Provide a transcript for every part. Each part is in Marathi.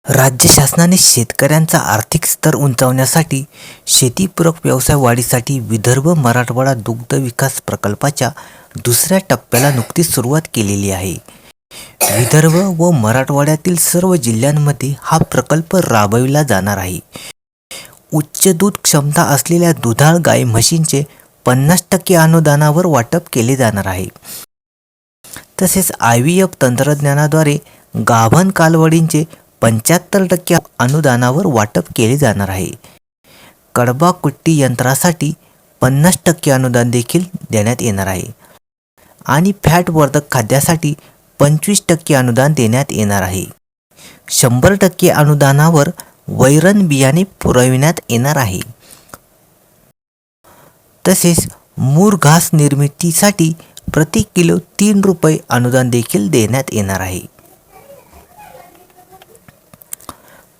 राज्य शासनाने शेतकऱ्यांचा आर्थिक स्तर उंचावण्यासाठी शेतीपूरक व्यवसाय वाढीसाठी विदर्भ मराठवाडा दुग्ध विकास प्रकल्पाच्या दुसऱ्या टप्प्याला नुकतीच सुरुवात केलेली आहे. विदर्भ व मराठवाड्यातील सर्व जिल्ह्यांमध्ये हा प्रकल्प राबविला जाणार आहे. उच्च दूध क्षमता असलेल्या दुधाळ गाई म्हशींचे 50% अनुदानावर वाटप केले जाणार आहे. तसेच IVF तंत्रज्ञानाद्वारे गाभण कालवडींचे 75% अनुदानावर वाटप केले जाणार आहे. कडबा कुट्टी यंत्रासाठी 50% अनुदान देखील देण्यात येणार आहे आणि फॅटवर्धक खाद्यासाठी 25% अनुदान देण्यात येणार आहे. 100% अनुदानावर वैरण बियाणे पुरविण्यात येणार आहे. तसेच मूर घास निर्मितीसाठी प्रति किलो 3 रुपये अनुदान देखील देण्यात येणार आहे.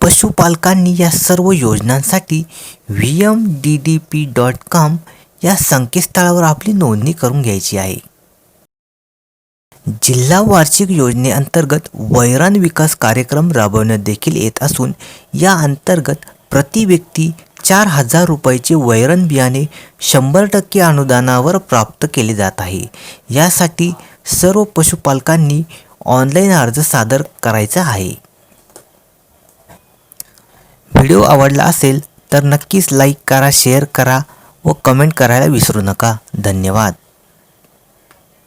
पशुपालकांनी या सर्व योजनांसाठी vmddp.com या संकेतस्थळावर आपली नोंदणी करून घ्यायची आहे. जिल्हा वार्षिक योजनेअंतर्गत वैरण विकास कार्यक्रम राबवण्यात देखील येत असून या अंतर्गत प्रति व्यक्ती 4,000 रुपयाचे वैरण बियाणे 100% अनुदानावर प्राप्त केले जात आहे. यासाठी सर्व पशुपालकांनी ऑनलाईन अर्ज सादर करायचा आहे. व्हिडिओ आवडला असेल तर नक्कीच लाईक करा, शेअर करा व कमेंट करायला विसरू नका. धन्यवाद.